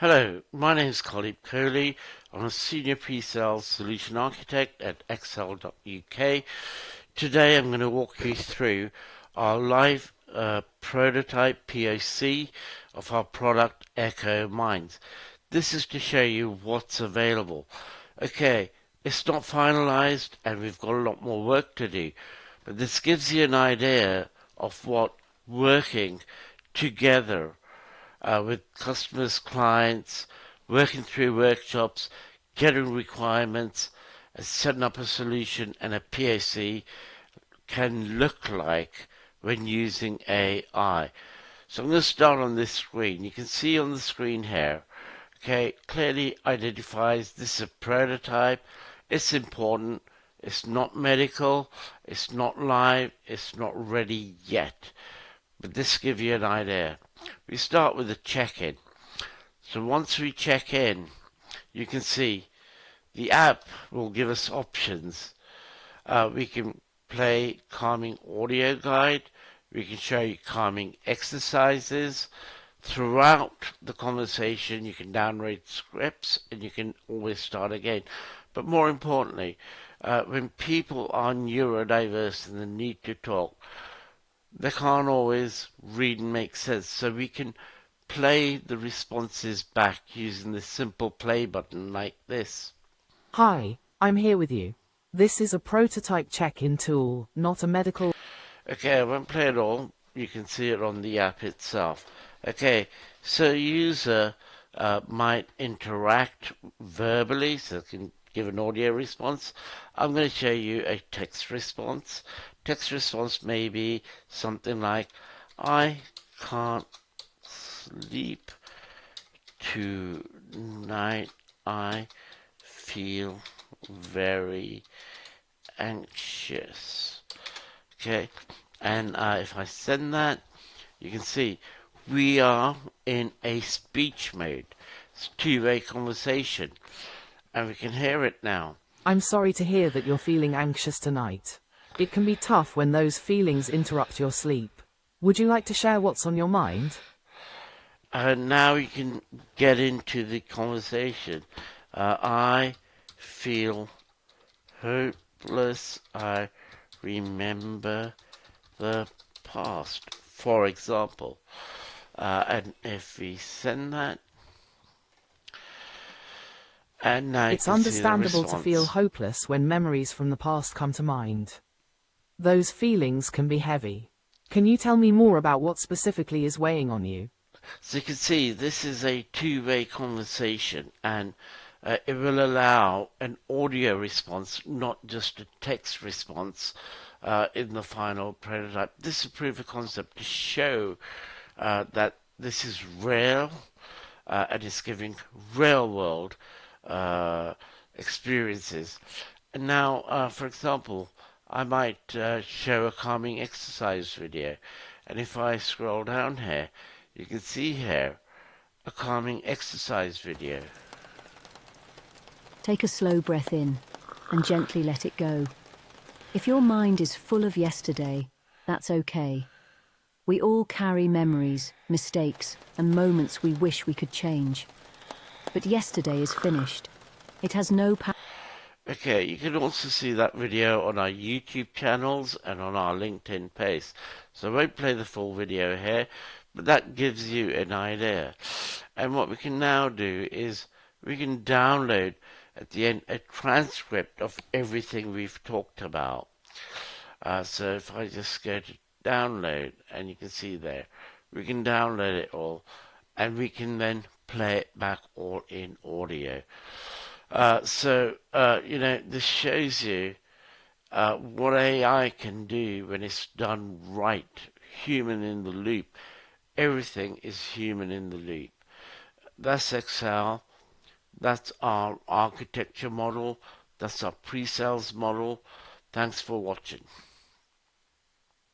Hello, my name is Colin Coley. I'm a Senior Presales Solution Architect at XHAL.UK. Today I'm going to walk you through our live prototype POC of our product EchoMinds. This is to show you what's available. Okay, it's not finalized and we've got a lot more work to do, but this gives you an idea of what working together with customers, clients, working through workshops, getting requirements, setting up a solution and a POC can look like when using AI. So I'm going to start on this screen. You can see on the screen here, okay, clearly identifies this is a prototype. It's important. It's not medical. It's not live. It's not ready yet. But this gives you an idea. We start with a check-in. So once we check in, you can see the app will give us options. We can play calming audio guide. We can show you calming exercises. Throughout the conversation, you can download scripts and you can always start again. But more importantly, when people are neurodiverse and they need to talk, they can't always read and make sense. So we can play the responses back using the simple play button like this. Hi, I'm here with you. This is a prototype check-in tool, not a medical... Okay, I won't play it all. You can see it on the app itself. Okay, so user might interact verbally, so it can give an audio response. I'm going to show you a text response. Text response may be something like, I can't sleep tonight. I feel very anxious. Okay, and if I send that, you can see we are in a speech mode. It's two-way conversation, and we can hear it now. I'm sorry to hear that you're feeling anxious tonight. It can be tough when those feelings interrupt your sleep. Would you like to share what's on your mind? Now you can get into the conversation. I feel hopeless. I remember the past, for example. And if we send that, and now you It's can see the understandable to response. feel hopeless when memories from the past come to mind. Those feelings can be heavy. Can you tell me more about what specifically is weighing on you? So you can see this is a two-way conversation, and it will allow an audio response, not just a text response in the final prototype. This is proof of concept to show that this is real and it's giving real-world experiences. And now, for example, I might show a calming exercise video, and if I scroll down here, you can see here a calming exercise video. Take a slow breath in and gently let it go. If your mind is full of yesterday, that's okay. We all carry memories, mistakes, and moments we wish we could change. But yesterday is finished. It has no power. Okay, you can also see that video on our YouTube channels and on our LinkedIn page. So I won't play the full video here, but that gives you an idea. And what we can now do is we can download at the end a transcript of everything we've talked about. So if I just go to download, and you can see there, we can download it all, and we can then play it back all in audio. This shows you what AI can do when it's done right. Human in the loop. Everything is human in the loop. That's XHAL. That's our architecture model. That's our pre-sales model. Thanks for watching.